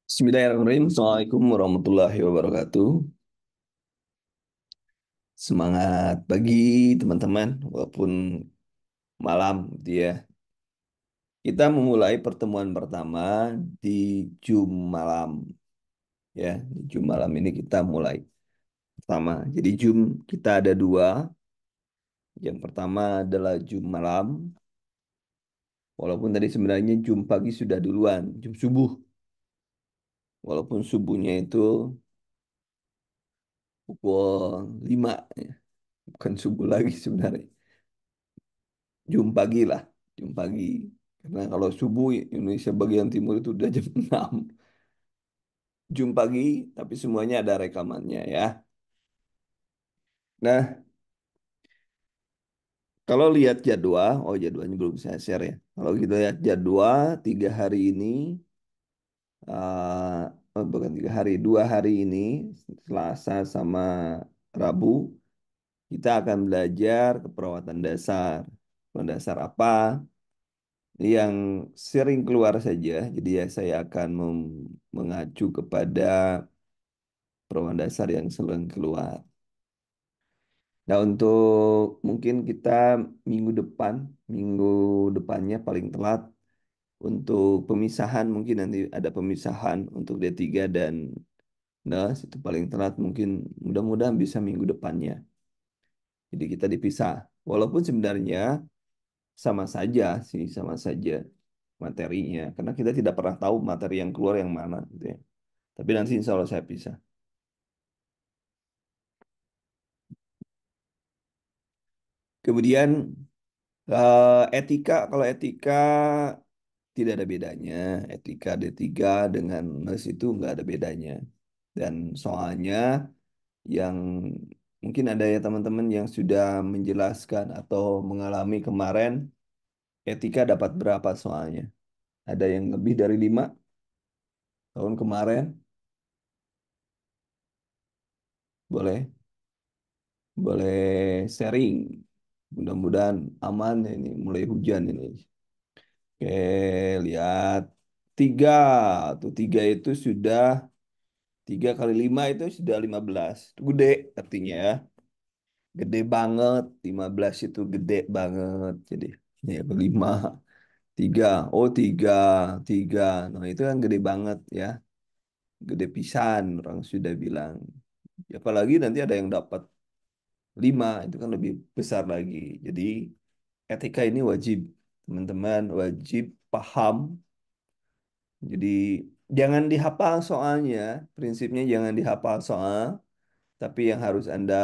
Bismillahirrahmanirrahim. Assalamualaikum warahmatullahi wabarakatuh. Semangat pagi teman-teman, walaupun malam gitu ya. Kita memulai pertemuan pertama di Jum malam ya. Di Jum malam ini kita mulai pertama. Jadi Jum kita ada dua. Yang pertama adalah Jum malam, walaupun tadi sebenarnya Jum pagi sudah duluan, Jum subuh. Walaupun subuhnya itu pukul 5 ya. Bukan subuh lagi sebenarnya. Jum pagi lah, Jum pagi. Karena kalau subuh Indonesia bagian timur itu udah jam 6. Jum pagi, tapi semuanya ada rekamannya ya. Nah, kalau lihat jadwal, oh jadwalnya belum saya share ya. Kalau kita lihat jadwal, 3 hari ini, bukan 3 hari, 2 hari ini, Selasa sama Rabu, kita akan belajar keperawatan dasar. Keperawatan dasar apa? Yang sering keluar saja. Jadi ya saya akan mengacu kepada perubahan dasar yang sering keluar. Nah, untuk mungkin kita minggu depan, minggu depannya paling telat untuk pemisahan, mungkin nanti ada pemisahan untuk D3 dan NAS itu paling telat mungkin mudah-mudahan bisa minggu depannya. Jadi kita dipisah. Walaupun sebenarnya sama saja sih, sama saja materinya. Karena kita tidak pernah tahu materi yang keluar yang mana gitu ya. Tapi nanti insya Allah saya pisah. Kemudian etika, kalau etika tidak ada bedanya. Etika D3 dengan NES itu nggak ada bedanya. Dan soalnya yang mungkin ada ya teman-teman yang sudah menjelaskan atau mengalami kemarin, etika dapat berapa soalnya? Ada yang lebih dari 5 tahun kemarin? Boleh, boleh sharing. Mudah-mudahan aman ini, mulai hujan ini. Oke, lihat. Tiga, tuh tiga itu sudah 3 kali 5 itu sudah 15. Itu gede artinya ya. Gede banget. 15 itu gede banget. Jadi ya 5. Tiga. Oh tiga. Tiga. Nah itu kan gede banget ya. Gede pisan orang sudah bilang. Ya, apalagi nanti ada yang dapat 5. Itu kan lebih besar lagi. Jadi etika ini wajib. Teman-teman wajib paham. Jadi jangan dihafal soalnya. Prinsipnya jangan dihafal soal. Tapi yang harus Anda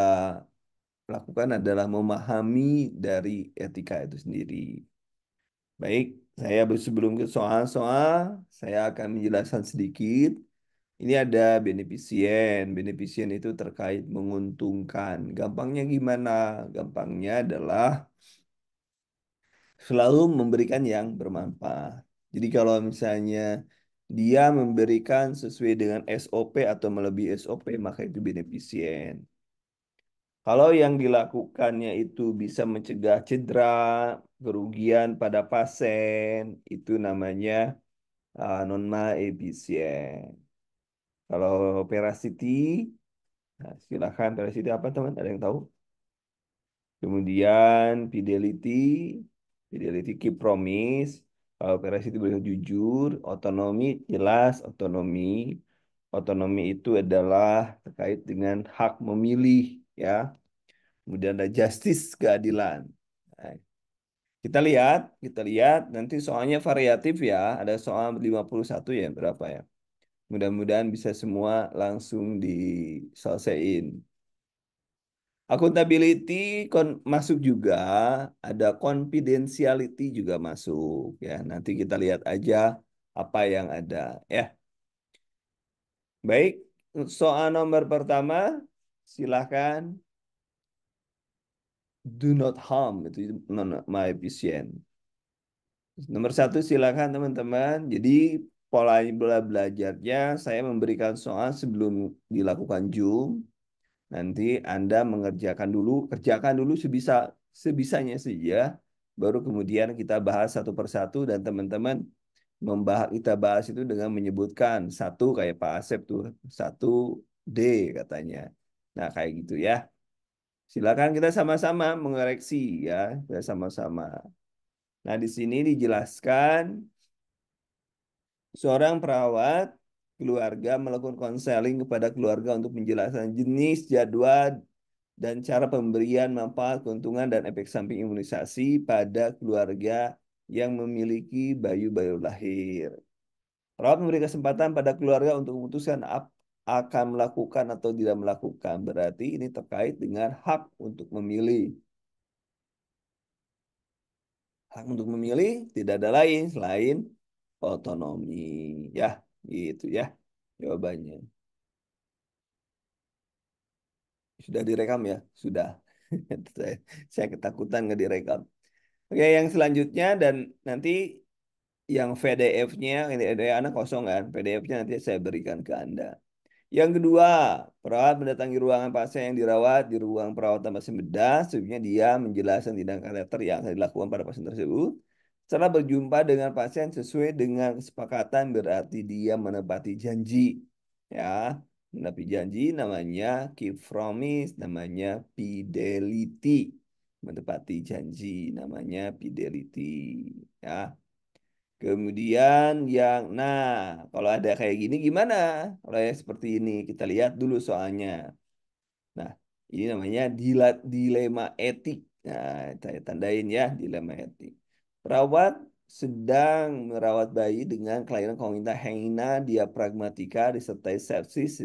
lakukan adalah memahami dari etika itu sendiri. Baik, saya sebelum ke soal-soal, saya akan menjelaskan sedikit. Ini ada beneficien. Beneficien itu terkait menguntungkan. Gampangnya gimana? Gampangnya adalah selalu memberikan yang bermanfaat. Jadi kalau misalnya dia memberikan sesuai dengan SOP atau melebihi SOP, maka itu beneficien. Kalau yang dilakukannya itu bisa mencegah cedera, kerugian pada pasien, itu namanya non-efisien. Kalau Veracity, nah, silakan Veracity apa teman? Ada yang tahu? Kemudian Fidelity, Fidelity keep promise. Kalau Veracity boleh jujur, otonomi jelas otonomi. Otonomi itu adalah terkait dengan hak memilih, ya. Kemudian ada justice, keadilan. Nah, kita lihat nanti soalnya variatif ya. Ada soal 51 ya, berapa ya? Mudah-mudahan bisa semua langsung diselesaikan. Accountability masuk juga, ada confidentiality juga masuk ya. Nanti kita lihat aja apa yang ada ya. Baik, soal nomor pertama silahkan do not harm itu non my efficient. Nomor satu silakan teman-teman. Jadi pola belajarnya saya memberikan soal sebelum dilakukan Zoom. Nanti Anda mengerjakan dulu, kerjakan dulu sebisanya saja. Baru kemudian kita bahas satu persatu dan teman-teman membahas kita bahas itu dengan menyebutkan satu kayak Pak Asep tuh satu D katanya. Nah kayak gitu ya. Silakan kita sama-sama mengoreksi ya, kita sama-sama. Nah di sini dijelaskan seorang perawat keluarga melakukan konseling kepada keluarga untuk menjelaskan jenis, jadwal, dan cara pemberian manfaat, keuntungan, dan efek samping imunisasi pada keluarga yang memiliki bayi baru lahir. Perawat memberi kesempatan pada keluarga untuk memutuskan akan melakukan atau tidak melakukan. Berarti ini terkait dengan hak untuk memilih. Hak untuk memilih tidak ada lain selain otonomi. Ya, gitu ya jawabannya. Sudah direkam ya? Sudah. Saya saya ketakutan nggak direkam. Oke, yang selanjutnya dan nanti yang PDF-nya ini ada anak kosong kan? PDF-nya nanti saya berikan ke Anda. Yang kedua, perawat mendatangi ruangan pasien yang dirawat di ruang perawatan pasien bedah. Selanjutnya dia menjelaskan tindakan kateter yang akan dilakukan pada pasien tersebut. Setelah berjumpa dengan pasien sesuai dengan kesepakatan berarti dia menepati janji. Ya, menepati janji namanya keep promise, namanya fidelity. Menepati janji namanya fidelity. Ya. Kemudian nah kalau ada kayak gini gimana? Kalau yang seperti ini kita lihat dulu soalnya. Nah, ini namanya dilema etik. Nah, saya tandain ya dilema etik. Perawat sedang merawat bayi dengan kelainan kongenital hangina diafragmatika disertai sepsis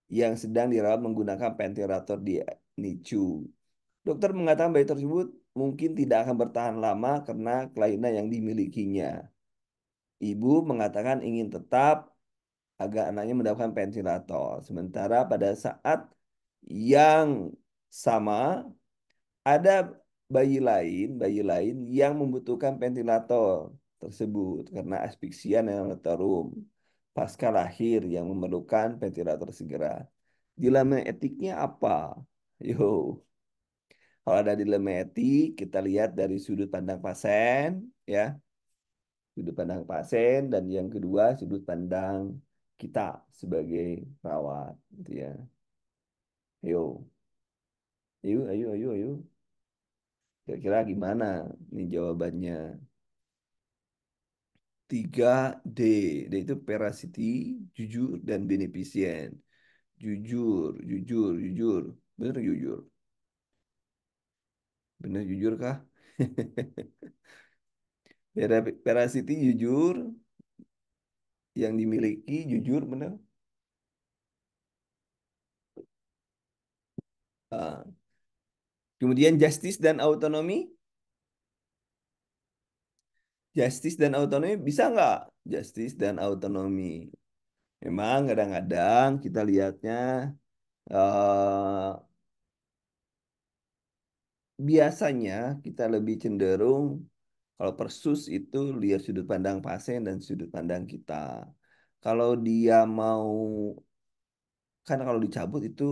yang sedang dirawat menggunakan ventilator di NICU. Dokter mengatakan bayi tersebut mungkin tidak akan bertahan lama karena kelainan yang dimilikinya. Ibu mengatakan ingin tetap agar anaknya mendapatkan ventilator. Sementara pada saat yang sama ada bayi lain yang membutuhkan ventilator tersebut karena asfiksia neonatal pasca lahir yang memerlukan ventilator segera. Dilema etiknya apa? Yo, kalau ada dilema etik, kita lihat dari sudut pandang pasien, ya sudut pandang pasien dan yang kedua sudut pandang kita sebagai perawat gitu ya. Ayo, ayo, ayo, ayo, ayo. Kira-kira gimana nih jawabannya? 3D. D itu veracity, jujur, dan beneficient. Jujur, jujur, jujur. Bener jujur. Bener jujur kah? Veracity jujur, yang dimiliki jujur bener. Ah. Kemudian justice dan autonomi. Justice dan autonomi bisa nggak? Justice dan autonomi. Memang kadang-kadang kita lihatnya eh, biasanya kita lebih cenderung kalau persus itu lihat sudut pandang pasien dan sudut pandang kita. Kalau dia mau, karena kalau dicabut itu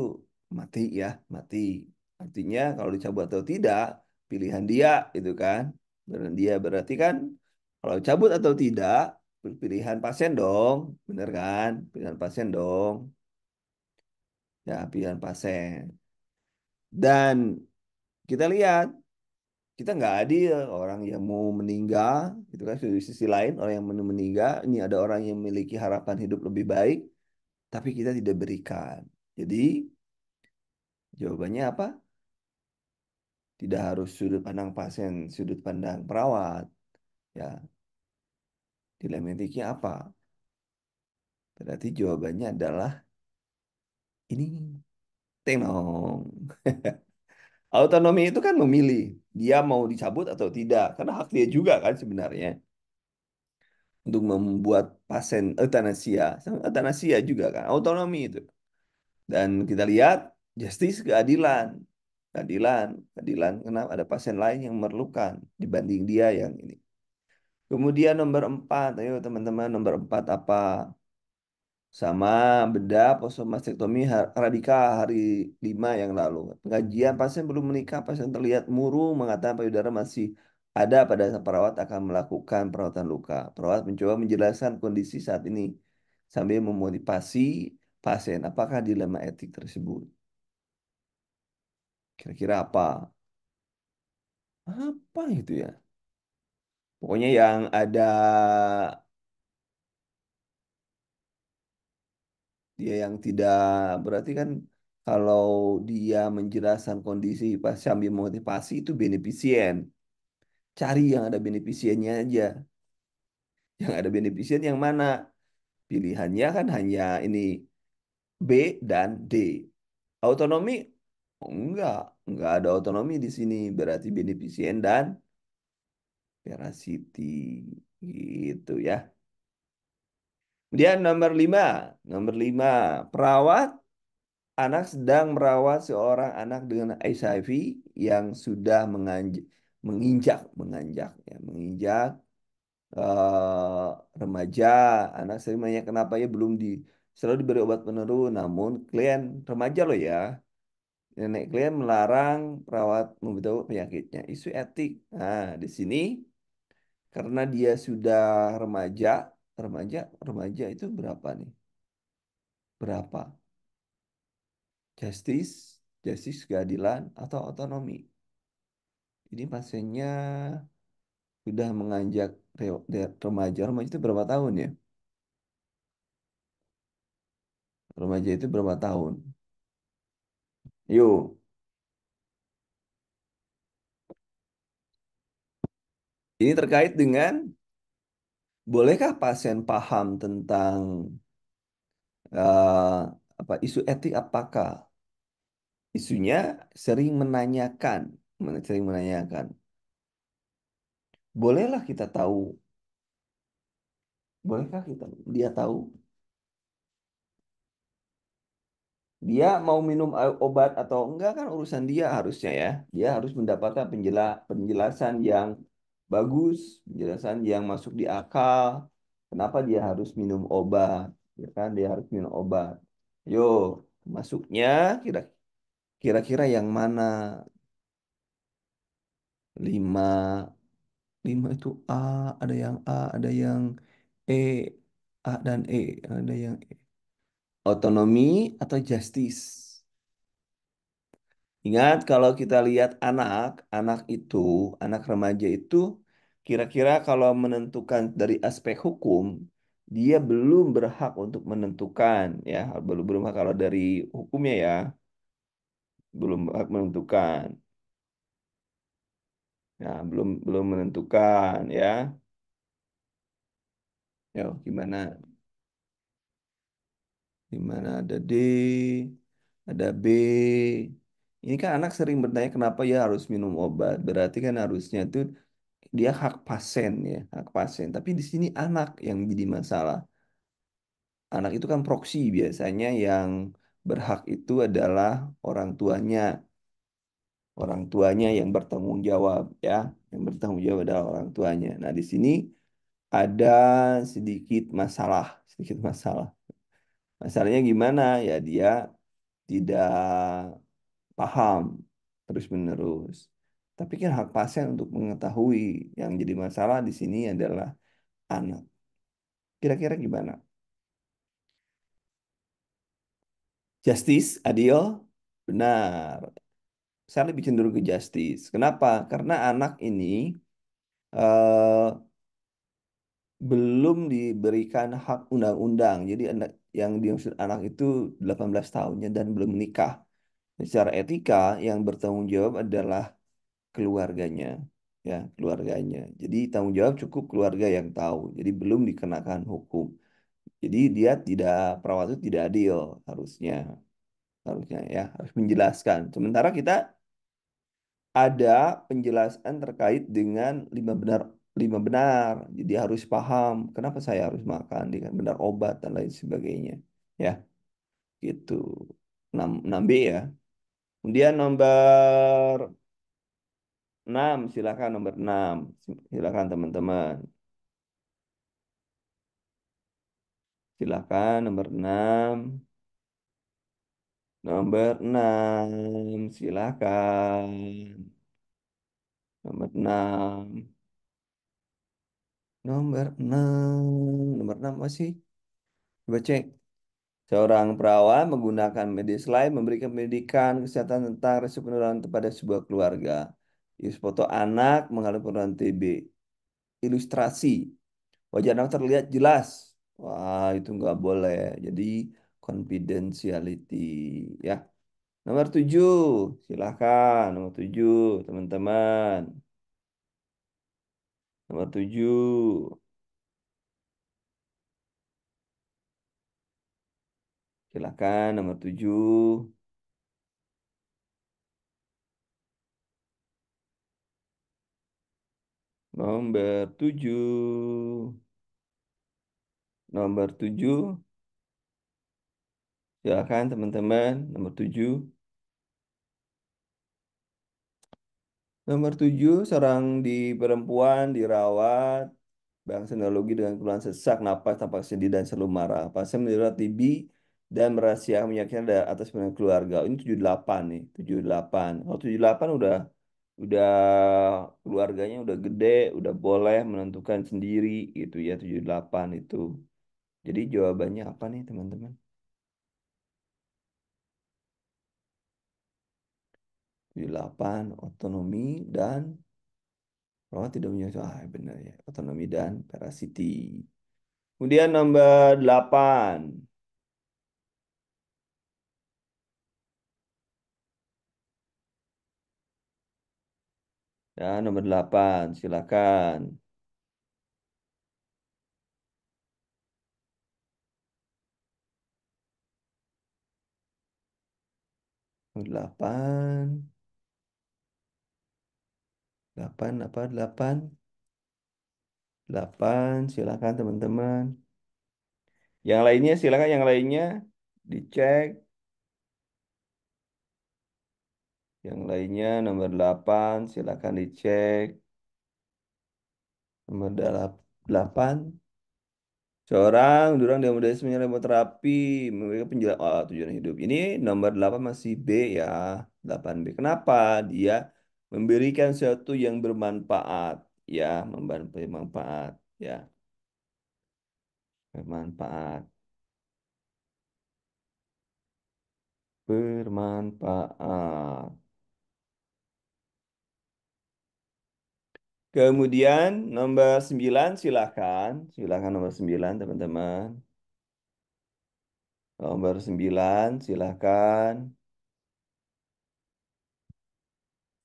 mati ya, mati. Artinya kalau dicabut atau tidak, pilihan dia itu kan. Pilihan dia berarti kan kalau cabut atau tidak, pilihan pasien dong, bener kan? Pilihan pasien dong, ya pilihan pasien. Dan kita lihat, kita nggak adil orang yang mau meninggal, itu kan di sisi lain orang yang mau meninggal, ini ada orang yang memiliki harapan hidup lebih baik, tapi kita tidak berikan. Jadi jawabannya apa? Tidak harus sudut pandang pasien, sudut pandang perawat. Ya, dilematiknya apa? Berarti jawabannya adalah ini. Tenong. Autonomi itu kan memilih dia mau dicabut atau tidak, karena hak dia juga kan sebenarnya untuk membuat pasien euthanasia, sama euthanasia juga kan autonomi itu. Dan kita lihat justice keadilan, keadilan, keadilan. Kenapa ada pasien lain yang memerlukan dibanding dia yang ini. Kemudian nomor 4, ayo teman-teman nomor 4 apa? Sama bedah postomastektomi radikal hari 5 yang lalu. Pengajian pasien belum menikah, pasien terlihat murung, mengatakan payudara masih Ada pada saat perawat akan melakukan perawatan luka. Perawat mencoba menjelaskan kondisi saat ini sambil memotivasi pasien. Apakah dilema etik tersebut? Kira-kira apa? Apa itu ya? Pokoknya yang ada dia yang tidak berarti kan kalau dia menjelaskan kondisi pas sambil motivasi itu beneficien. Cari yang ada beneficiennya aja. Yang ada beneficien yang mana? Pilihannya kan hanya ini B dan D. Autonomi? Oh, enggak ada otonomi di sini. Berarti beneficien dan parasiti gitu ya. Kemudian nomor lima, perawat anak sedang merawat seorang anak dengan HIV yang sudah menginjak remaja. Anak sering menanya kenapa ya belum selalu diberi obat penurun. Namun klien remaja loh ya. Nenek klien melarang perawat memberitahu penyakitnya. Isu etik. Nah, di sini karena dia sudah remaja, remaja itu berapa nih? Berapa? Justice, justice keadilan atau otonomi. Ini pasiennya sudah menganjak remaja. Remaja itu berapa tahun ya? Remaja itu berapa tahun? Yuk, ini terkait dengan bolehkah pasien paham tentang eh, apa isu etik apakah? Isunya sering menanyakan, sering menanyakan. Bolehlah kita tahu, bolehkah dia tahu dia mau minum obat atau enggak kan urusan dia harusnya ya. Dia harus mendapatkan penjelasan yang bagus, penjelasan yang masuk di akal. Kenapa dia harus minum obat? Ya kan dia harus minum obat. Yo, masuknya kira kira-kira yang mana? Lima, lima itu A, ada yang A, ada yang E, A dan E, ada yang E. Otonomi atau justice? Ingat kalau kita lihat anak itu, anak remaja itu kira-kira kalau menentukan dari aspek hukum, dia belum berhak untuk menentukan ya, belum belum kalau dari hukumnya ya, belum berhak menentukan. Ya, belum belum menentukan ya. Ya, gimana? Gimana ada D, ada B. Ini kan anak sering bertanya kenapa ya harus minum obat. Berarti kan harusnya tuh dia hak pasien ya, hak pasien. Tapi di sini anak yang jadi masalah. Anak itu kan proksi biasanya yang berhak itu adalah orang tuanya. Orang tuanya yang bertanggung jawab ya, yang bertanggung jawab adalah orang tuanya. Nah, di sini ada sedikit masalah, sedikit masalah. Masalahnya gimana? Ya dia tidak paham terus-menerus. Tapi kan hak pasien untuk mengetahui yang jadi masalah di sini adalah anak. Kira-kira gimana? Justice, adil? Benar. Saya lebih cenderung ke justice. Kenapa? Karena anak ini eh, belum diberikan hak undang-undang. Jadi yang dimaksud anak itu 18 tahunnya dan belum menikah. Secara etika yang bertanggung jawab adalah keluarganya, ya keluarganya. Jadi tanggung jawab cukup keluarga yang tahu. Jadi belum dikenakan hukum. Jadi dia tidak perawat itu tidak adil harusnya, harusnya ya harus menjelaskan. Sementara kita ada penjelasan terkait dengan lima benar. Jadi harus paham kenapa saya harus makan dengan benar obat dan lain sebagainya. Ya, gitu. 6B ya. Kemudian nomor 6 silakan nomor 6. Silakan teman-teman. Silakan nomor 6. Nomor 6 silakan. Nomor 6. Nomor 6 apa sih? Coba cek. Seorang perawat menggunakan medis lain memberikan pendidikan kesehatan tentang resiko penularan kepada sebuah keluarga. Is foto anak mengalami penularan TB. Ilustrasi. Wajah anak terlihat jelas. Wah, itu nggak boleh. Jadi, confidentiality. Ya. Nomor 7. Silahkan. Nomor 7, teman-teman. Nomor 7. Silahkan. Nomor 7. Nomor 7. Nomor 7. Silahkan, teman-teman. Nomor 7. Nomor 7, seorang di perempuan dirawat bangsa neurologi dengan keluhan sesak napas, tampak sedih dan selalu marah. Pasien menderita TB dan merahasiakan penyakitnya atas penyakit keluarga. Ini 78 nih, 78. Kalau 78 udah keluarganya udah gede, udah boleh menentukan sendiri gitu ya, 78 itu. Jadi jawabannya apa nih, teman-teman? 78 otonomi dan tidak punya benar ya, otonomi dan parasiti. Kemudian nomor 8. Ya, nomor 8, silakan. Nomor 8. 8 apa? 8. 8, silakan teman-teman. Yang lainnya silakan, yang lainnya dicek. Yang lainnya nomor 8, silakan dicek. Nomor 8. Seorang durang dan mudah menyerang terapi memberikan penjelasan tujuan hidup. Ini nomor 8 masih B ya. 8B. Kenapa? Dia memberikan sesuatu yang bermanfaat. Ya, bermanfaat. Ya, bermanfaat. Bermanfaat. Kemudian nomor 9, silakan. Silakan nomor 9, teman-teman. Nomor 9, silakan.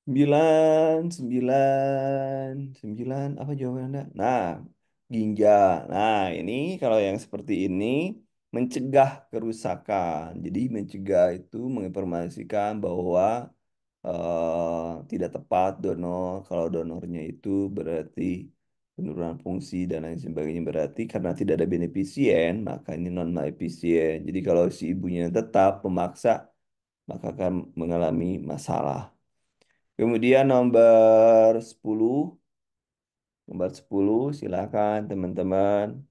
9, 9, 9, apa jawaban Anda? Nah, ginjal. Nah, ini kalau yang seperti ini mencegah kerusakan. Jadi mencegah itu menginformasikan bahwa tidak tepat donor. Kalau donornya itu berarti penurunan fungsi dan lain sebagainya, berarti karena tidak ada beneficien, maka ini non efisien. Jadi kalau si ibunya tetap memaksa, maka akan mengalami masalah. Kemudian nomor 10. Nomor 10, silakan teman-teman.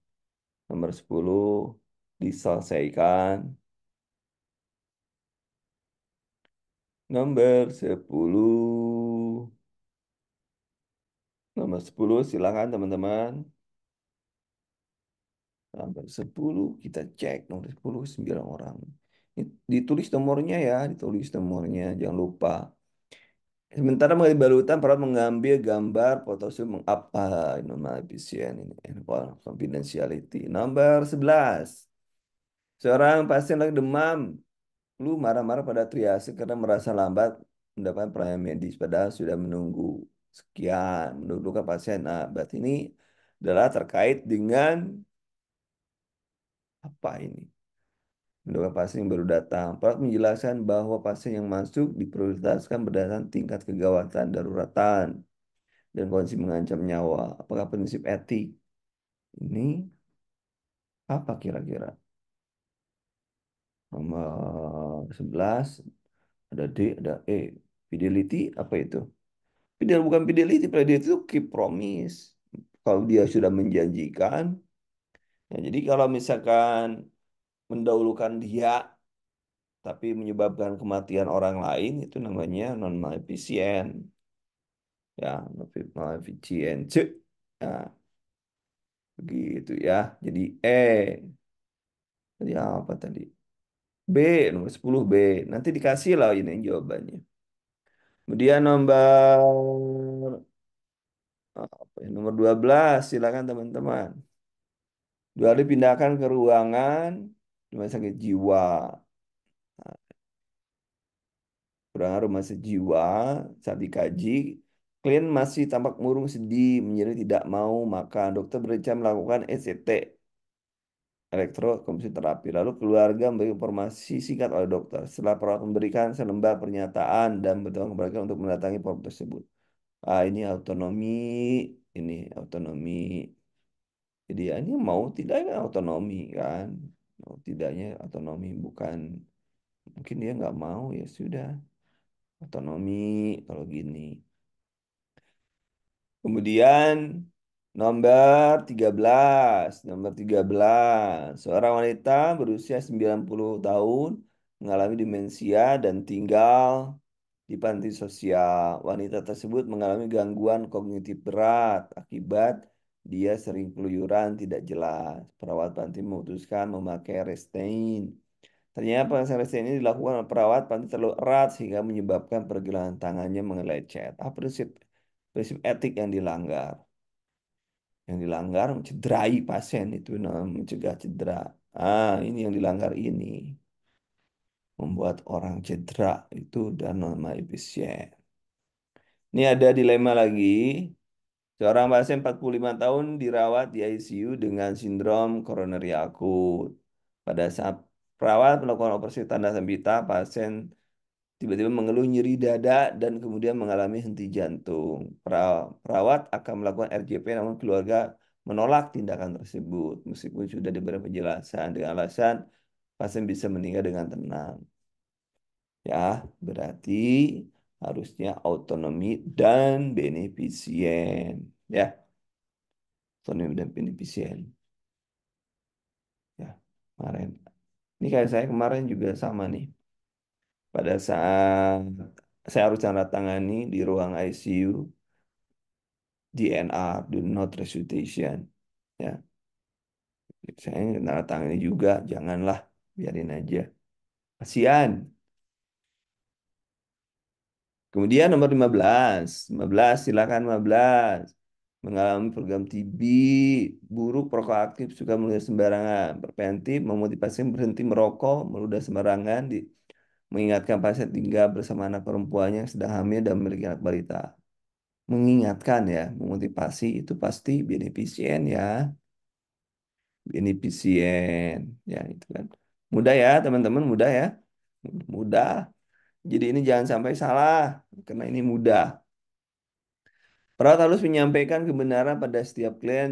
Nomor 10 diselesaikan. Nomor 10. Nomor 10, silakan teman-teman. Nomor 10, kita cek. Nomor 10, 9 orang. Ini ditulis nomornya ya, ditulis nomornya. Jangan lupa. Sementara mengenai balutan, perawat mengambil gambar fotosul mengapa normal efisien ini. Confidentiality. Nomor 11. Seorang pasien lagi demam, lu marah-marah pada triase karena merasa lambat mendapatkan pelayanan medis, padahal sudah menunggu sekian, menundukkan pasien. Nah, berarti ini adalah terkait dengan apa ini? Menundukkan pasien yang baru datang. Perawat menjelaskan bahwa pasien yang masuk diprioritaskan berdasarkan tingkat kegawatan daruratan dan kondisi mengancam nyawa. Apakah prinsip etik ini apa kira-kira? Nomor 11, ada D, ada E. Fidelity apa itu? Bukan fidelity, fidelity itu keep promise. Kalau dia sudah menjanjikan, ya jadi kalau misalkan mendahulukan dia tapi menyebabkan kematian orang lain itu namanya non efisien. Ya, efisiensi. Nah, begitu ya. Jadi tadi apa tadi? B, nomor 10 B. Nanti dikasih lah ini jawabannya. Kemudian apa ya, nomor 12 silakan teman-teman. Dua hari pindahkan ke ruangan rumah sakit jiwa. Nah, ruangan rumah sakit jiwa saat dikaji, klien masih tampak murung sedih, menyeri tidak mau makan. Dokter berencana melakukan ECT, elektrokonvulsi terapi. Lalu keluarga memberi informasi singkat oleh dokter. Setelah perawat memberikan selembar pernyataan dan bertanggung kembali untuk mendatangi form tersebut. Ini autonomi, ini autonomi. Jadi ya ini mau tidak kan autonomi kan, mau tidaknya autonomi bukan mungkin dia nggak mau ya sudah otonomi kalau gini. Kemudian nomor 13 seorang wanita berusia 90 tahun mengalami demensia dan tinggal di panti sosial. Wanita tersebut mengalami gangguan kognitif berat akibat dia sering keluyuran tidak jelas. Perawat panti memutuskan memakai restrain. Ternyata pengasihan restrain ini dilakukan oleh perawat panti terlalu erat sehingga menyebabkan pergelangan tangannya mengelecet. Prinsip prinsip etik yang dilanggar. Yang dilanggar mencederai pasien itu namanya mencegah cedera. Ini yang dilanggar ini membuat orang cedera itu dan norma efisien. Ini ada dilema lagi. Seorang pasien 45 tahun dirawat di ICU dengan sindrom koroneri akut. Pada saat perawat melakukan operasi tanda sempita, pasien tiba-tiba mengeluh nyeri dada dan kemudian mengalami henti jantung. Perawat akan melakukan RJP namun keluarga menolak tindakan tersebut meskipun sudah diberi penjelasan dengan alasan pasien bisa meninggal dengan tenang. Ya, berarti harusnya autonomi dan beneficient. Ya, autonomi dan beneficient. Ya, kemarin. Ini kayak saya kemarin juga sama nih. Pada saat saya harus tanda tangani di ruang ICU, DNR, do not resuscitation. Ya, saya tanda tangani juga, janganlah, biarin aja. Kasihan. Kemudian nomor 15, 15 silakan 15. Mengalami program TB, buruk, perokok aktif, suka meludah sembarangan, preventif, memotivasi berhenti merokok, meludah sembarangan, mengingatkan pasien tinggal bersama anak perempuannya yang sedang hamil dan memiliki anak balita. Mengingatkan ya, memotivasi itu pasti beneficient ya, beneficient ya itu kan. Mudah ya teman-teman, mudah ya, mudah. Jadi ini jangan sampai salah karena ini mudah. Perawat harus menyampaikan kebenaran pada setiap klien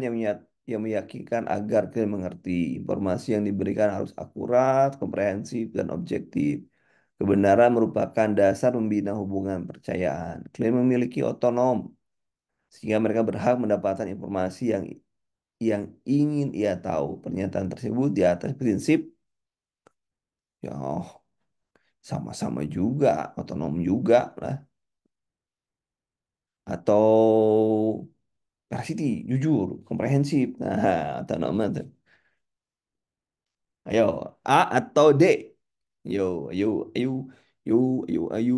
yang meyakinkan agar klien mengerti. Informasi yang diberikan harus akurat, komprehensif, dan objektif. Kebenaran merupakan dasar membina hubungan percayaan. Klien memiliki otonom, sehingga mereka berhak mendapatkan informasi yang ingin ia tahu. Pernyataan tersebut di atas prinsip, ya sama-sama juga, otonom juga lah. Atau Varsity, jujur, komprehensif. Nah, otonom. Ayo, A atau D? Yo, ayo, ayo, ayo, ayo, ayo.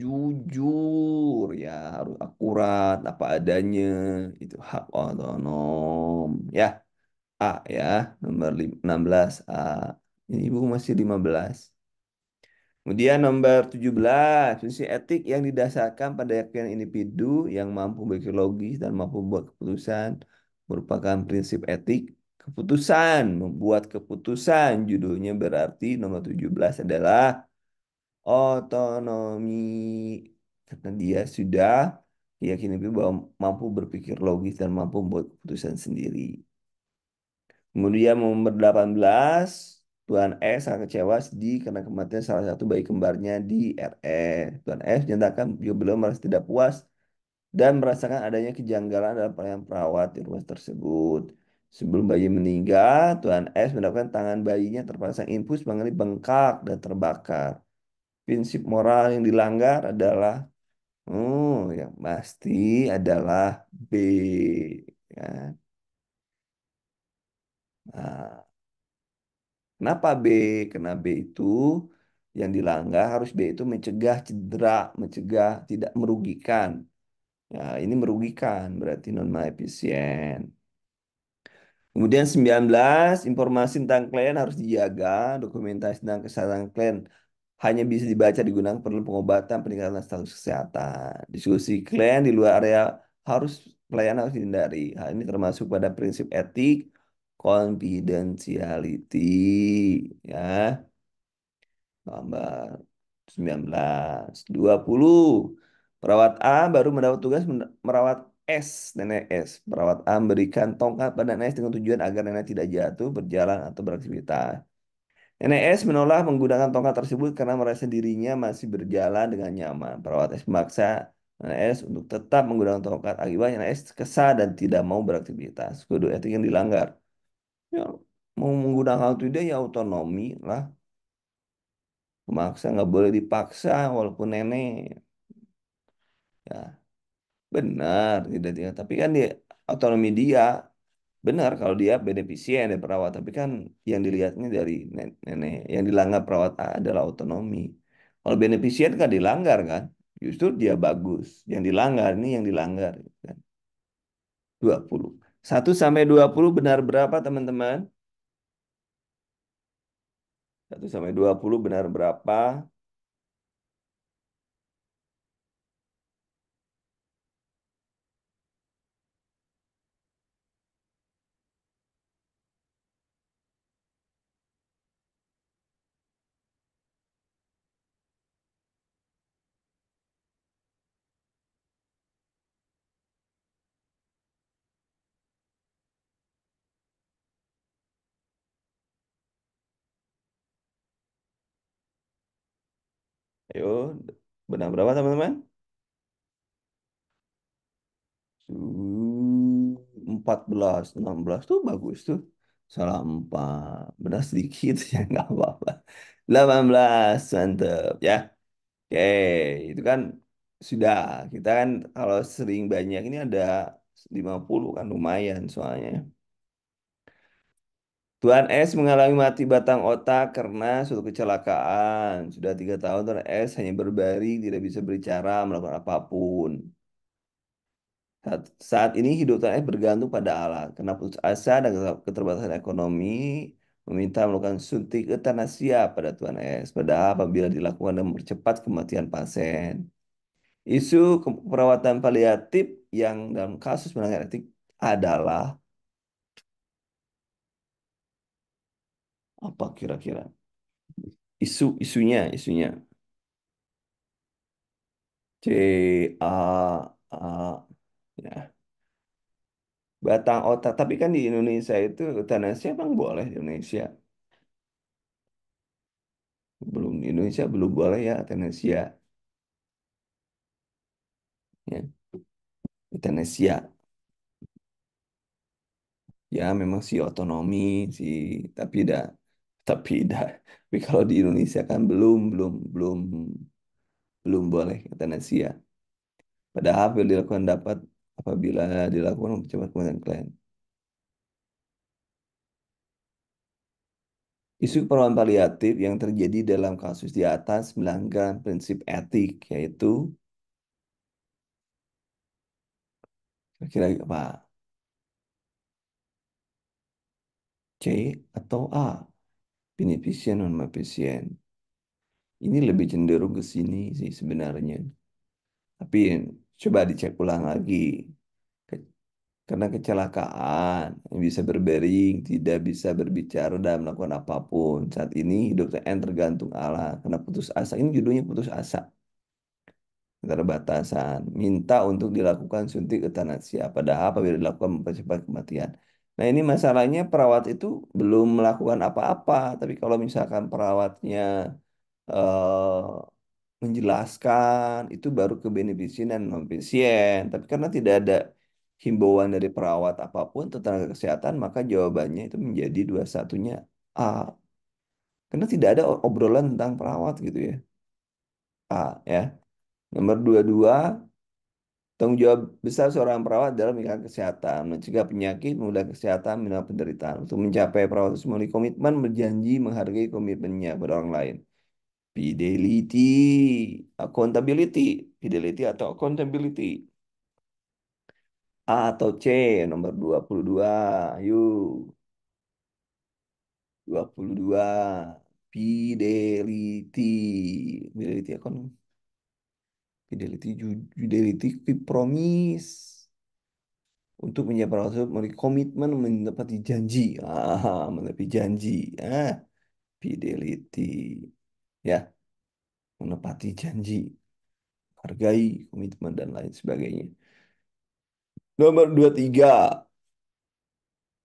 Jujur ya, harus akurat apa adanya. Itu hak otonom. Ya, A ya, nomor 16 A. Ini ibu masih 15. Kemudian nomor 17, fungsi etik yang didasarkan pada keyakinan individu yang mampu berpikir logis dan mampu membuat keputusan merupakan prinsip etik. Keputusan, membuat keputusan, judulnya berarti nomor 17 adalah otonomi. Karena dia sudah yakin itu bahwa mampu berpikir logis dan mampu membuat keputusan sendiri. Kemudian nomor 18, Tuan S sangat kecewa sedih karena kematian salah satu bayi kembarnya di RS. Tuan S menyatakan dia belum merasa tidak puas dan merasakan adanya kejanggalan dalam pelayanan perawat di rumah tersebut. Sebelum bayi meninggal, Tuan S mendapatkan tangan bayinya terpasang infus mengalami bengkak dan terbakar. Prinsip moral yang dilanggar adalah, yang pasti adalah B. Ya. Nah, kenapa B? Karena B itu yang dilanggar harus B itu mencegah cedera, mencegah tidak merugikan. Ya, ini merugikan berarti non efisien. Kemudian 19, informasi tentang klien harus dijaga, dokumentasi tentang kesehatan klien hanya bisa dibaca digunakan perlu pengobatan, peningkatan status kesehatan. Diskusi klien di luar area harus pelayanan harus dihindari. Hal ini termasuk pada prinsip etik, confidentiality, ya. Gambar 19, 20. Perawat A baru mendapat tugas merawat S, nenek S. Perawat A memberikan tongkat pada nenek S dengan tujuan agar nenek tidak jatuh, berjalan, atau beraktivitas. Nenek S menolak menggunakan tongkat tersebut karena merasa dirinya masih berjalan dengan nyaman. Perawat S memaksa Nenek S untuk tetap menggunakan tongkat. Akibatnya Nenek S kesal dan tidak mau beraktivitas. Kode etik yang dilanggar. Ya, mau menggunakan hal itu dia ya otonomi lah. Memaksa nggak boleh dipaksa walaupun nenek. Ya, benar tidak dia. Tapi kan dia otonomi dia. Benar kalau dia beneficien dari perawat, tapi kan yang dilihatnya dari nenek yang dilanggar perawat A adalah otonomi. Kalau beneficien kan dilanggar kan, justru dia bagus. Yang dilanggar ini yang dilanggar gitu kan. 20. 1 sampai 20 benar berapa teman-teman? 1 sampai 20 benar berapa? Ayo, benar berapa teman-teman? 14, 16 tuh bagus tuh. Salah 4. Benar sedikit ya nggak apa-apa. 18, mantep ya. Oke, itu kan sudah. Kita kan kalau sering banyak ini ada 50 kan lumayan soalnya. Tuan S mengalami mati batang otak karena suatu kecelakaan. Sudah 3 tahun Tuan S hanya berbaring, tidak bisa berbicara, melakukan apapun. Saat ini hidup Tuan S bergantung pada alat. Karena putus asa dan keterbatasan ekonomi, meminta melakukan suntik euthanasia pada Tuan S. Padahal apabila dilakukan dan mempercepat kematian pasien. Isu perawatan paliatif yang dalam kasus melanggar etik adalah apa kira-kira? Isunya. CA ya. Batang otak. Tapi kan di Indonesia itu euthanasia bang boleh di Indonesia. Belum di Indonesia belum boleh ya euthanasia. Ya, euthanasia. Ya memang sih otonomi sih, tapi dah. Tapi kalau di Indonesia kan belum boleh euthanasia. Padahal apabila dilakukan mempercepat kematian klien. Isu perawatan paliatif yang terjadi dalam kasus di atas melanggar prinsip etik, yaitu kira-kira apa? C atau A? Beneficient non efisien. Ini lebih cenderung ke sini sih sebenarnya. Tapi coba dicek ulang lagi. Ke- Karena kecelakaan, yang bisa berbaring, tidak bisa berbicara dan melakukan apapun. Saat ini hidup N tergantung Allah. Karena putus asa, ini judulnya putus asa. Keterbatasan. Minta untuk dilakukan suntik euthanasia. Padahal apabila dilakukan mempercepat kematian. Nah ini masalahnya perawat itu belum melakukan apa-apa. Tapi kalau misalkan perawatnya eh, menjelaskan itu baru ke beneficient dan non pasien. Tapi karena tidak ada himbauan dari perawat apapun atau tenaga kesehatan, maka jawabannya itu menjadi dua satunya A. Karena tidak ada obrolan tentang perawat gitu ya. A ya. Nomor 22, tanggung jawab besar seorang perawat dalam menjaga kesehatan, mencegah penyakit, memudahkan kesehatan, menangani penderitaan. Untuk mencapai perawat harus memiliki komitmen, berjanji, menghargai komitmennya pada orang lain. Fidelity, accountability, fidelity atau accountability. A atau C, nomor 22. Yuk, 22. Fidelity. Fidelity Fidelity, fidelity, promise. Untuk menjaga perawat tersebut memiliki komitmen menepati janji. Menepati janji. Fidelity. Ya, menepati janji. Hargai komitmen dan lain sebagainya. Nomor 23.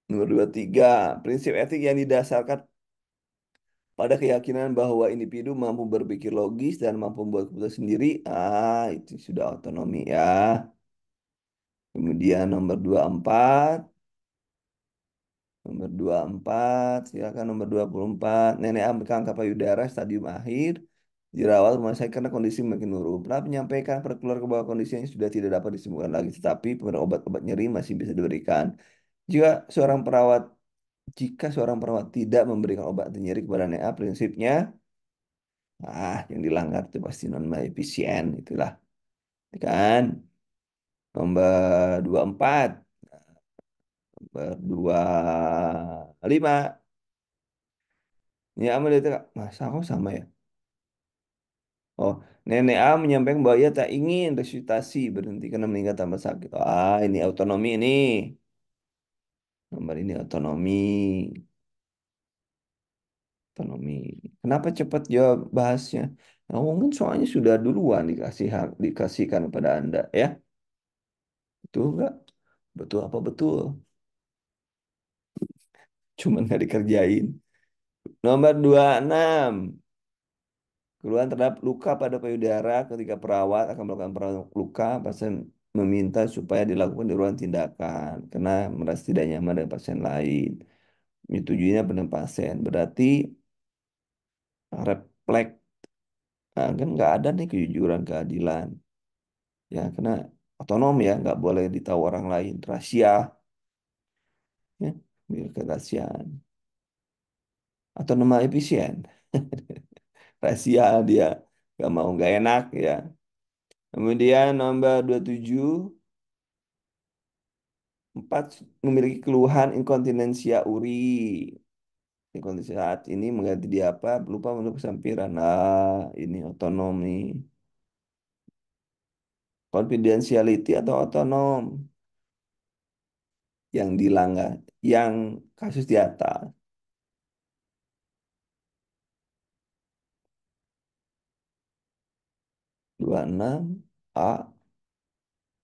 Nomor 23. Prinsip etik yang didasarkan pada keyakinan bahwa individu mampu berpikir logis dan mampu membuat keputusan sendiri. Itu sudah otonomi ya. Kemudian nomor 24. Nomor 24, silakan nomor 24. Nenek kanker payudara stadium akhir dirawat rumah sakit karena kondisi makin menurun. Pernah menyampaikan pada keluarga bahwa kondisinya sudah tidak dapat disembuhkan lagi, tetapi pemberian obat-obat nyeri masih bisa diberikan. Jika seorang perawat jika seorang perawat tidak memberikan obat anti nyeri kepada nenek, prinsipnya yang dilanggar itu pasti non efisien itulah, kan? Nomor 24, nomor 25. Ya, amal itu masa kok sama ya? Oh, nenek A menyampaikan bahwa ia tak ingin resusitasi berhenti karena meninggal tanpa sakit. Ini otonomi ini. Nomor ini otonomi. Otonomi. Kenapa cepat jawab bahasnya? Nah, mungkin soalnya sudah duluan dikasih hak, dikasihkan kepada Anda ya. Betul nggak? Betul apa betul? Cuman nggak dikerjain. Nomor 26. Keluhan terhadap luka pada payudara ketika perawat akan melakukan perawatan luka, pasien meminta supaya dilakukan di ruang tindakan karena merasa tidak nyaman dengan pasien lain. Menyetujui pada pasien. Berarti refleks, kan nggak ada nih kejujuran, keadilan. Ya, karena otonom ya, nggak boleh ditahu orang lain. Rahasia, ya, milik kerahasiaan. Atau nama efisien. Rahasia dia, nggak mau, nggak enak ya. Kemudian nomor 27. Empat, memiliki keluhan inkontinensia uri. Inkontinensia saat ini mengganti dia apa? Lupa untuk kesampiran. Ini otonomi. Confidentiality atau otonom yang dilanggar. Yang kasus di atas. 26 A.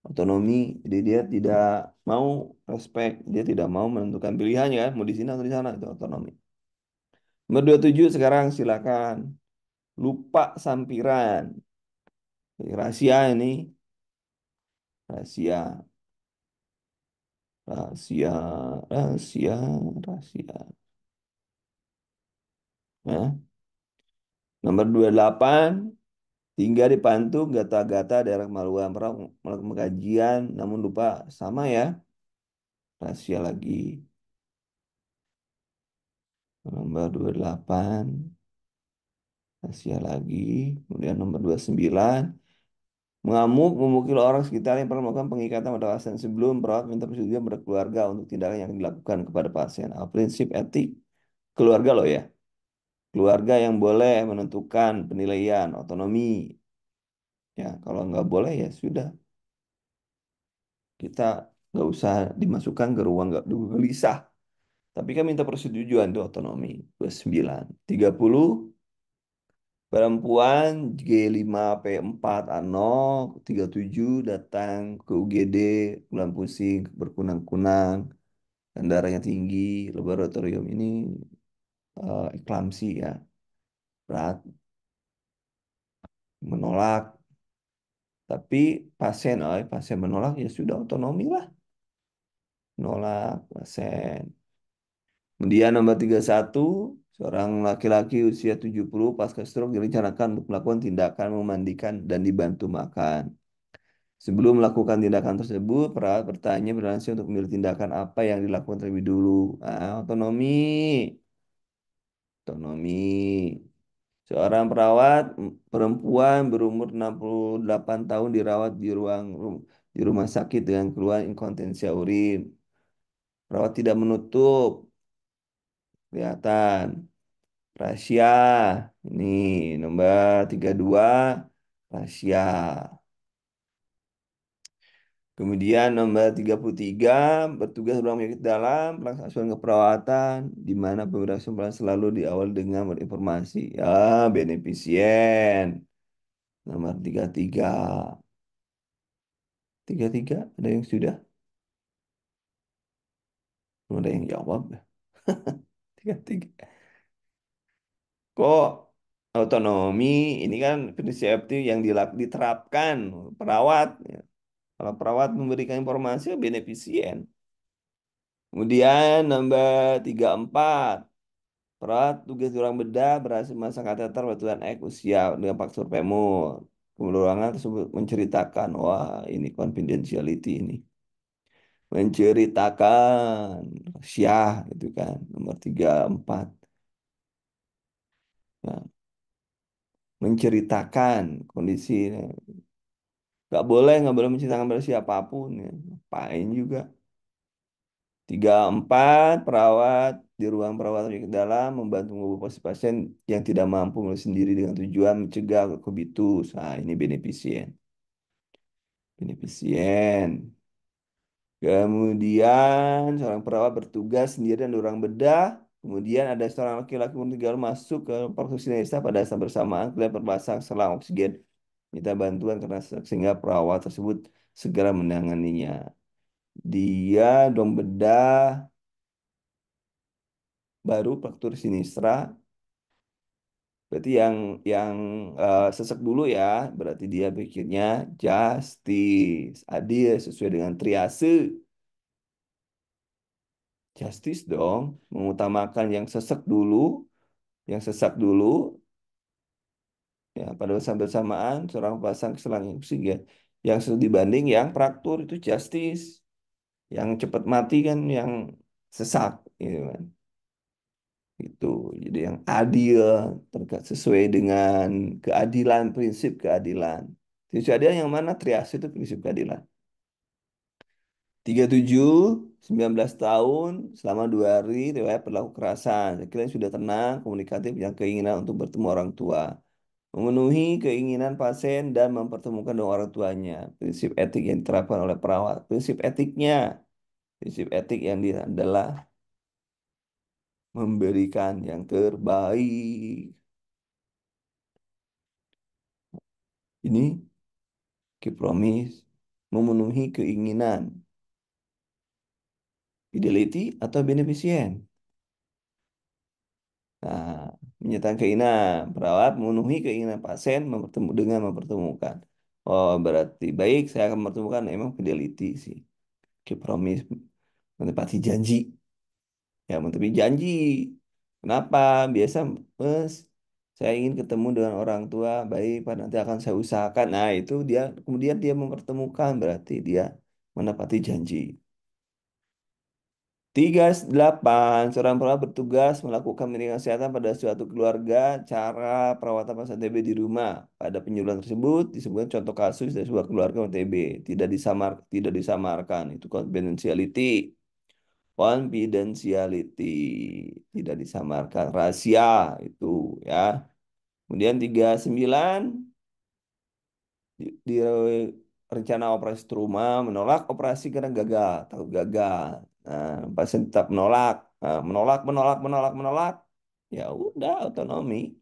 Otonomi. Jadi dia tidak mau respect. Dia tidak mau menentukan pilihannya, kan. Mau di sini atau di sana. Itu otonomi. Nomor 27 sekarang silakan. Lupa sampiran. Rahasia ini. Rahasia. Rahasia, rahasia, rahasia. Ya. Nomor 28, tinggal di Pantu, gata-gata daerah Kemaluan. Pernah melakukan kajian, namun lupa sama ya. Rahasia lagi. Nomor 28, rahasia lagi. Kemudian nomor 29, mengamuk, memukul orang sekitar yang pernah melakukan pengikatan pada pasien sebelum perawat minta persetujuan pada keluarga untuk tindakan yang dilakukan kepada pasien. Prinsip etik keluarga loh ya. Keluarga yang boleh menentukan penilaian otonomi. Ya, kalau nggak boleh ya sudah. Kita nggak usah dimasukkan ke ruang nggak gelisah. Tapi kan minta persetujuan itu otonomi. 29. 30. Perempuan G5P4 A0. 37 datang ke UGD. Bulan pusing, berkunang-kunang. Dan darahnya tinggi. Laboratorium ini eklamsi ya. Berat. Menolak. Tapi pasien menolak ya sudah otonomi lah. Menolak pasien. Kemudian nomor 31. Seorang laki-laki usia 70 pasca stroke direncanakan untuk melakukan tindakan memandikan dan dibantu makan. Sebelum melakukan tindakan tersebut, perawat bertanya berlangsung untuk memilih tindakan apa yang dilakukan terlebih dulu. Otonomi. Otonomi. Seorang perawat perempuan berumur 68 tahun dirawat di rumah sakit dengan keluhan inkontinensia urin. Perawat tidak menutup, kelihatan. Rahasia. Ini nomor 32. Rahasia. Kemudian nomor 33 bertugas ruang penyakit dalam, pelaksanaan keperawatan, di mana pemeriksaan perawatan selalu diawali dengan berinformasi. Ya, beneficien. Nomor 33. 33, ada yang sudah? Belum ada yang jawab. 33. Kok otonomi ini kan prinsip yang diterapkan perawat. Ya. Kalau perawat memberikan informasi, ya beneficien. Kemudian nomor 34. Perawat tugas ruang bedah berhasil memasang kateter batuan X usia dengan faktor femur. Kemudian tersebut menceritakan, wah ini confidentiality ini. Menceritakan, syah itu kan, nomor 34. Nah, menceritakan kondisi. Nggak boleh menceritakan pada siapapun. Ya. Ngapain juga. 34, perawat di ruang perawatan penyakit dalam membantu mengevakuasi pasien yang tidak mampu melalui sendiri dengan tujuan mencegah kobitus. Nah, ini beneficien. Beneficien. Kemudian seorang perawat bertugas sendirian di ruang bedah. Kemudian ada seorang laki-laki meninggal masuk ke perkusinesa pada saat bersamaan kelihatan berpasang selang oksigen. Minta bantuan karena sehingga perawat tersebut segera menanganinya. Dia dong bedah baru fraktur sinistra. Berarti yang sesek dulu ya, berarti dia pikirnya justice, adil sesuai dengan triase. Justice dong, mengutamakan yang sesak dulu, ya pada saat bersamaan seorang pasang selang oksigen yang dibanding yang fraktur itu justice, yang cepat mati kan yang sesak, gitu kan. Itu jadi yang adil sesuai dengan keadilan, prinsip keadilan. Prinsip keadilan yang mana? Trias itu prinsip keadilan. 37, 19 tahun, selama 2 hari, riwayat perilaku kekerasan. Sekiranya sudah tenang, komunikatif, yang keinginan untuk bertemu orang tua. Memenuhi keinginan pasien dan mempertemukan dengan orang tuanya. Prinsip etik yang diterapkan oleh perawat. Prinsip etik yang dia adalah memberikan yang terbaik. Ini keep promise, memenuhi keinginan, fidelity atau beneficient. Nah, menyatakan keinginan, perawat memenuhi keinginan pasien dengan mempertemukan. Oh, berarti baik saya akan mempertemukan emang fidelity sih. Keep promise, menepati janji. Ya, menepati janji. Kenapa? Biasa, Mas, saya ingin ketemu dengan orang tua, baik, Pak, nanti akan saya usahakan. Nah, itu dia, kemudian dia mempertemukan, berarti dia menepati janji. 38, seorang perawat bertugas melakukan pendidikan kesehatan pada suatu keluarga, cara perawatan pasien TB di rumah. Pada penyuluhan tersebut disebutkan contoh kasus dari sebuah keluarga TB. Tidak disamarkan. Itu confidentiality. Confidentiality. Tidak disamarkan. Rahasia itu ya. Kemudian 39, di rencana operasi trauma menolak operasi karena gagal, takut gagal. Nah, pasien tetap menolak. Nah, menolak. Ya udah otonomi,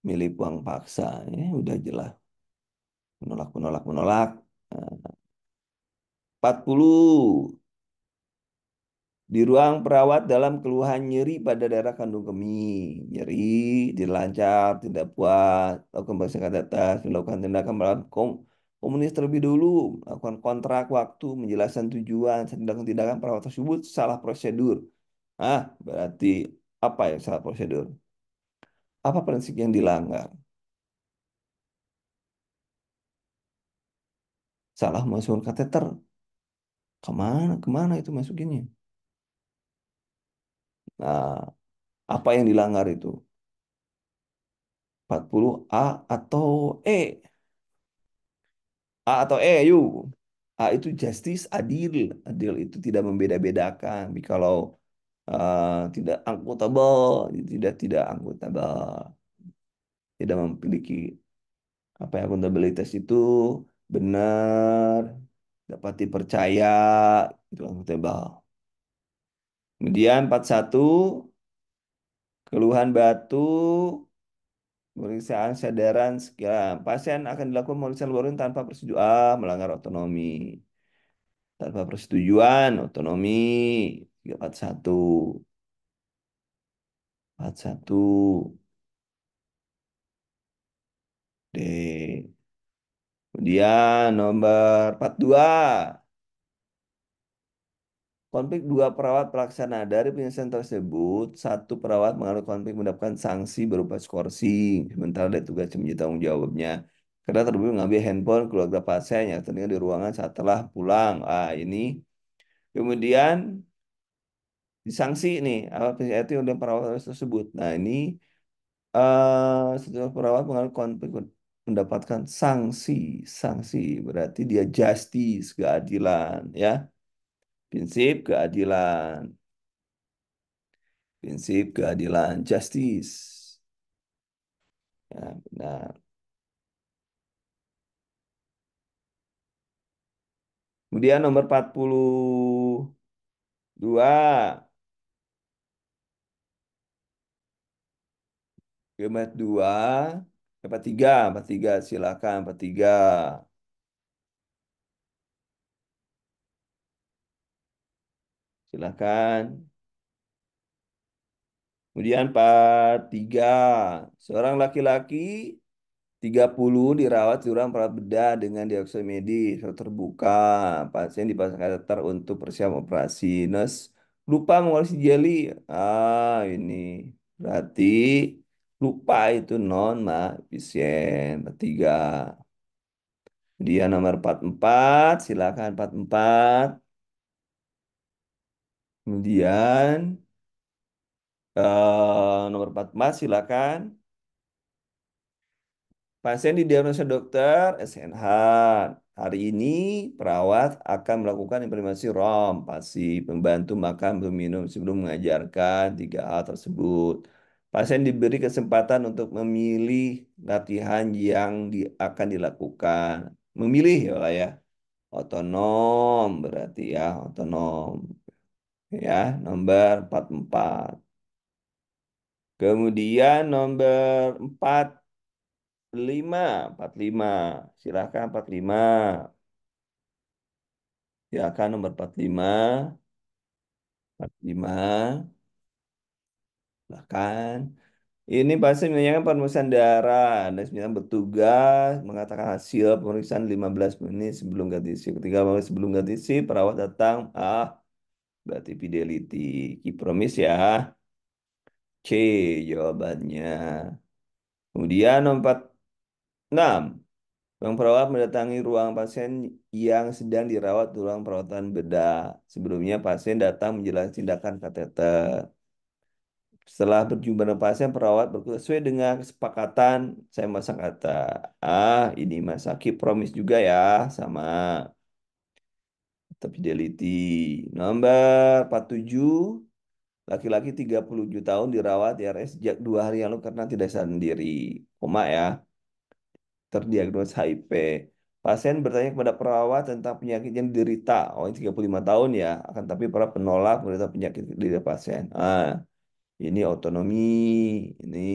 milih buang paksa. Ya udah jelas. Menolak. Nah, 40. Di ruang perawat dalam keluhan nyeri pada daerah kandung kemih. Nyeri, dilancar, tidak puas, lakukan pemeriksaan atas, melakukan tindakan merawat komunis terlebih dulu, melakukan kontrak waktu, menjelaskan tujuan, tindakan-tindakan perawat tersebut salah prosedur. Berarti apa yang salah prosedur? Apa prinsip yang dilanggar? Salah masukkan kateter. Kemana? Kemana itu masukinnya? Nah, apa yang dilanggar itu? 40 A atau E? A atau E, yuk. A itu justice, adil. Adil itu tidak membeda-bedakan. Tapi kalau tidak akuntabel, tidak akuntabel. Tidak memiliki apa yang akuntabilitas itu benar, dapat dipercaya, itu akuntabel. Kemudian 41, keluhan batuk, pemeriksaan sadaran sekian. Pasien akan dilakukan pemeriksaan laboratorium tanpa persetujuan. Melanggar otonomi. Tanpa persetujuan, otonomi. 341. 41. D. Kemudian nomor 42. Konflik dua perawat pelaksana dari penyelesaian tersebut, satu perawat mengalami konflik mendapatkan sanksi berupa skorsing, sementara ada tugas yang menjadi tanggung jawabnya. Karena terbukti mengambil handphone keluarga pasien yang tertinggal di ruangan saat telah pulang. Ini kemudian disanksi nih, apa itu oleh perawat tersebut. Nah, ini setelah perawat mengalami konflik mendapatkan sanksi, sanksi berarti dia justice, keadilan, ya, prinsip keadilan. Prinsip keadilan, justice. Ya, benar. Kemudian nomor 42. Nomor 2. 43. 43. Silakan 43. Silakan. Kemudian 43. Seorang laki-laki 30 dirawat di ruang perawat bedah dengan diagnosis medis terbuka. Pasien dipasang kateter untuk persiapan operasi. Nurse lupa mengolesi jeli. Ini berarti lupa itu non pasien. Ketiga. Dia nomor 44. Silakan 44. Kemudian nomor 44 silakan. Pasien didiagnosa dokter SNH. Hari ini perawat akan melakukan implementasi ROM, pasif, membantu makan belum minum sebelum mengajarkan 3 hal tersebut. Pasien diberi kesempatan untuk memilih latihan yang akan dilakukan. Memilih ya lah ya. Otonom berarti ya, otonom. Ya, nomor 44. Kemudian nomor 45, 45. Silakan 45. Silakan nomor 45. 45. Silakan. Ini pasien menanyakan pemeriksaan darah dan sembilan bertugas mengatakan hasil pemeriksaan 15 menit sebelum ganti shift. Ketika menit sebelum ganti shift, perawat datang. Berarti fidelity. Key promise ya. C jawabannya. Kemudian nomor 46. Ruang perawat mendatangi ruang pasien yang sedang dirawat di ruang perawatan bedah. Sebelumnya pasien datang menjelaskan tindakan kateter. Setelah berjumpa dengan pasien, perawat berkata, sesuai dengan kesepakatan, saya masang kata, ini masa keep promise juga ya, sama tetap fidelity. Nomor 47, laki-laki 37 tahun dirawat di RS sejak 2 hari lalu karena tidak sendiri. Koma ya. Terdiagnosa HIV. Pasien bertanya kepada perawat tentang penyakit yang diderita. Ini 35 tahun ya. Akan tapi para penolak menderita penyakit dari pasien. Ini otonomi. Ini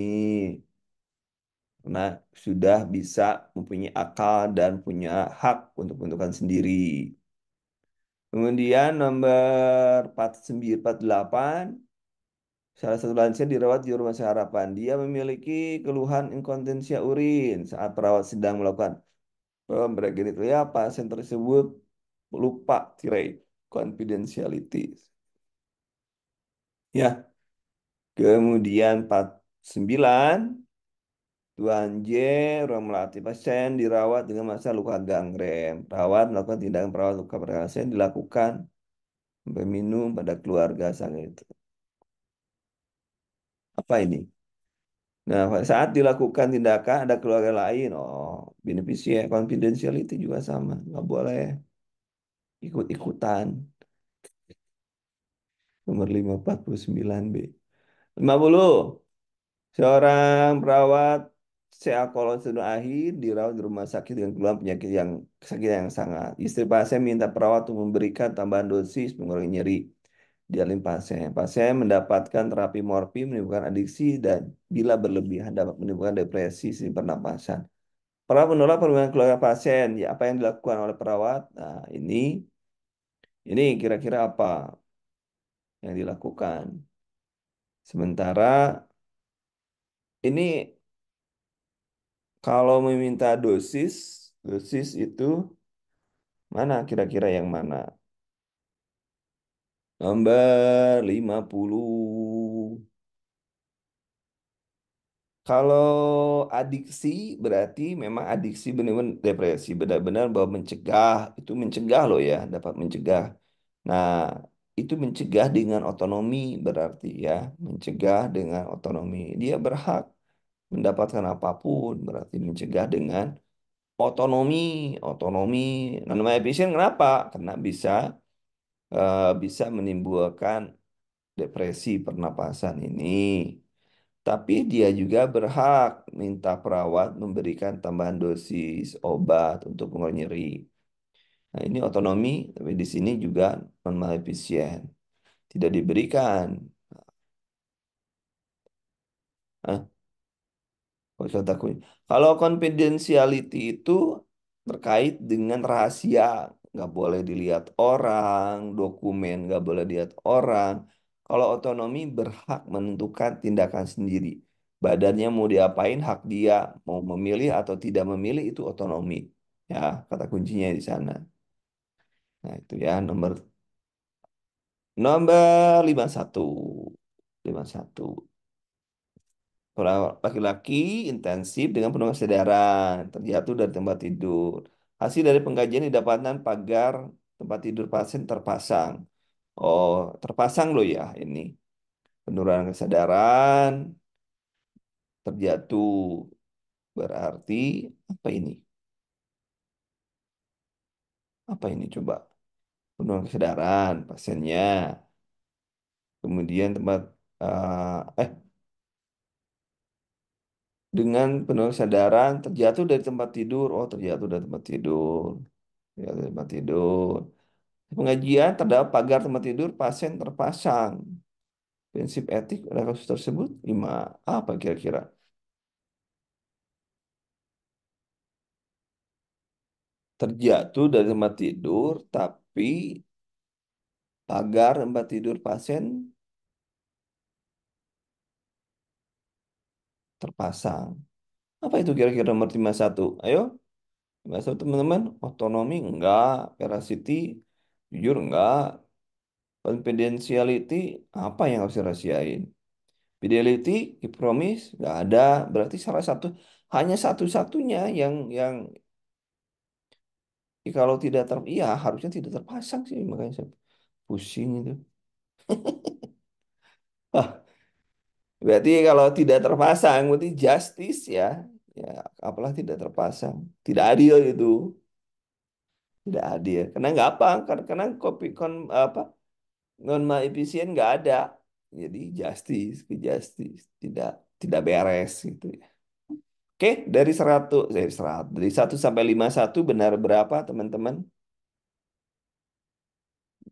karena sudah bisa mempunyai akal dan punya hak untuk menentukan sendiri. Kemudian nomor 49, 48. Salah satu lansia dirawat di rumah sakit harapan. Dia memiliki keluhan inkontinensia urin saat perawat sedang melakukan pemberian itu ya pasien tersebut lupa tirai confidentiality. Ya, kemudian 49, Tuan J, ruang melatih pasien dirawat dengan masa luka gangren. Perawat melakukan tindakan perawat luka pada pasien dilakukan sampai minum pada keluarga sang itu. Apa ini? Nah, pada saat dilakukan tindakan ada keluarga lain. Oh, beneficiary confidentiality juga sama. Nggak boleh ikut-ikutan. Nomor 549 B. 50. Seorang perawat CA kolon stadium akhir dirawat di rumah sakit dengan keluhan penyakit yang sakit yang sangat. Istri pasien minta perawat untuk memberikan tambahan dosis mengurangi nyeri di alin pasien. Pasien mendapatkan terapi morfin menimbulkan adiksi dan bila berlebihan dapat menimbulkan depresi sistem pernapasan. Perawat menolak permintaan keluarga pasien. Ya, apa yang dilakukan oleh perawat? Nah, ini kira-kira apa yang dilakukan? Sementara ini kalau meminta dosis, dosis itu mana kira-kira yang mana? Nomor 50. Kalau adiksi berarti memang adiksi benar-benar depresi, benar-benar bahwa mencegah, itu mencegah loh ya, dapat mencegah. Nah, itu mencegah dengan otonomi berarti ya, mencegah dengan otonomi. Dia berhak mendapatkan apapun, berarti mencegah dengan otonomi, otonomi. Nah, namanya efisien kenapa? Karena bisa menimbulkan depresi pernapasan ini. Tapi dia juga berhak minta perawat memberikan tambahan dosis obat untuk pengurangi nyeri. Nah, ini otonomi, tapi di sini juga non malefisien. Tidak diberikan. Hah? Kok saya takut? Kalau confidentiality itu terkait dengan rahasia, nggak boleh dilihat orang, dokumen nggak boleh dilihat orang. Kalau otonomi berhak menentukan tindakan sendiri. Badannya mau diapain, hak dia mau memilih atau tidak memilih itu otonomi. Ya, kata kuncinya di sana. Nah, itu ya nomor 51. 51. Laki-laki intensif dengan penuh kesadaran, terjatuh dari tempat tidur. Hasil dari pengkajian didapatkan pagar tempat tidur pasien terpasang. Oh, terpasang loh ya ini. Penurunan kesadaran, terjatuh. Berarti apa ini? Apa ini coba? Penurunan kesadaran pasiennya. Kemudian dengan penurunan kesadaran terjatuh dari tempat tidur. Oh, terjatuh dari tempat tidur. Terjatuh dari tempat tidur. Pengajian terdapat pagar tempat tidur pasien terpasang. Prinsip etik pada kasus tersebut lima. Apa kira-kira? Terjatuh dari tempat tidur, tapi pagar tempat tidur pasien terpasang. Apa itu kira-kira nomor 51? Ayo, 51 teman-teman. Otonomi enggak, veracity jujur enggak, confidentiality apa yang harus dirahasiain? Fidelity, promise enggak ada. Berarti salah satu hanya satu-satunya yang kalau tidak iya harusnya tidak terpasang sih makanya saya pusing itu. Ah, berarti kalau tidak terpasang berarti justice ya. Ya, apalah tidak terpasang. Tidak adil itu. Tidak adil. Karena nggak apa? Karena kopi apa non efisien nggak ada. Jadi justice ke justice tidak tidak beres gitu ya. Oke, dari 1 sampai 51 benar berapa teman-teman?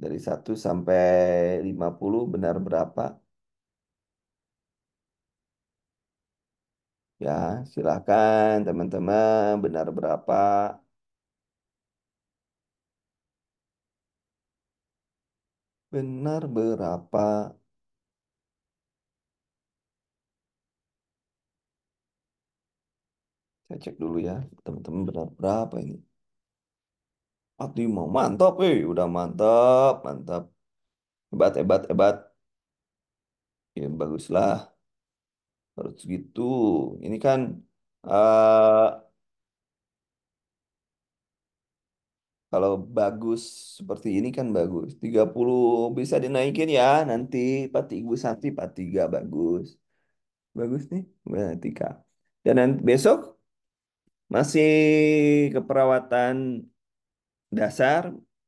Dari 1 sampai 50 benar berapa? Ya, silakan teman-teman, benar berapa? Benar berapa? Saya cek dulu ya, teman-teman benar berapa ini? 45, mantap, udah mantap, mantap. Hebat, hebat, hebat. Ya baguslah, harus gitu. Ini kan eh kalau bagus seperti ini kan bagus. 30 bisa dinaikin ya nanti. Ibu Santi 43 bagus. Bagus nih, Tika. Dan nanti besok masih keperawatan dasar,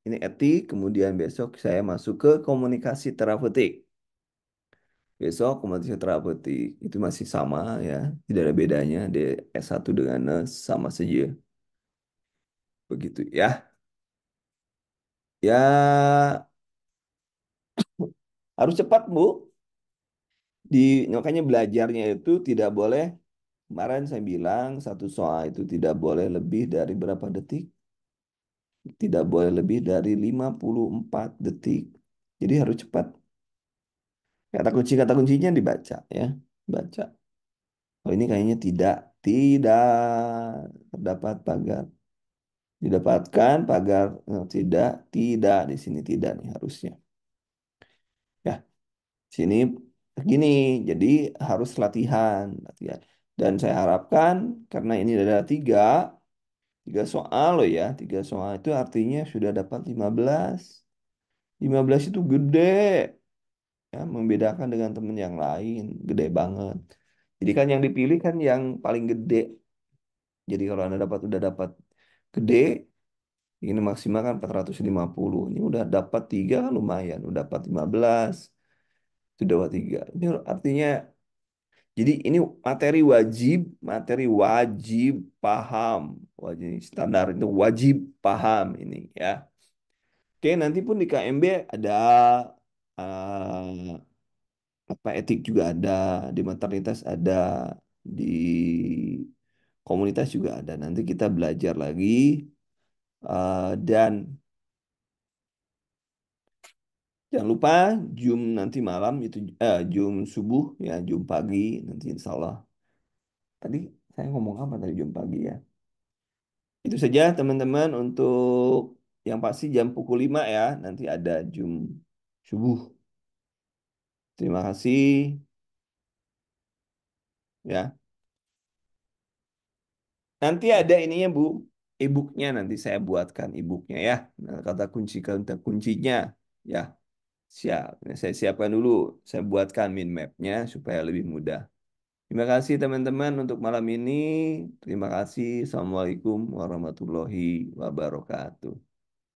ini etik. Kemudian besok saya masuk ke komunikasi terapeutik. Besok komunikasi terapeutik itu masih sama ya, tidak ada bedanya. D S1 dengan NES sama saja. Begitu ya. Ya harus cepat Bu. Makanya belajarnya itu tidak boleh. Kemarin saya bilang satu soal itu tidak boleh lebih dari berapa detik? Tidak boleh lebih dari 54 detik. Jadi harus cepat. Kata kuncinya dibaca ya. Baca. Oh ini kayaknya tidak terdapat pagar. Didapatkan pagar tidak di sini tidak nih harusnya. Ya, sini gini. Jadi harus latihan. Dan saya harapkan karena ini ada tiga soal loh ya. Tiga soal itu artinya sudah dapat 15. 15 itu gede ya, membedakan dengan teman yang lain, gede banget. Jadi kan yang dipilih kan yang paling gede. Jadi kalau Anda udah dapat gede, ini maksimal kan 450. Ini udah dapat 3 kan lumayan, udah dapat 15, itu dapat 3. Ini artinya jadi ini materi wajib paham. Wajib standar itu wajib paham ini ya. Oke, nanti pun di KMB ada apa etik juga ada, di maternitas ada, di komunitas juga ada. Nanti kita belajar lagi dan jangan lupa Zoom nanti malam itu Zoom subuh ya, Zoom pagi nanti insya Allah. Tadi saya ngomong apa tadi Zoom pagi ya? Itu saja teman-teman untuk yang pasti jam pukul 5 ya nanti ada Zoom subuh. Terima kasih ya. Nanti ada ininya Bu, e-booknya nanti saya buatkan e-booknya ya. Nah, kata kuncinya ya siap. Nah, saya siapkan dulu, saya buatkan mind mapnya supaya lebih mudah. Terima kasih teman-teman untuk malam ini. Terima kasih. Assalamualaikum warahmatullahi wabarakatuh.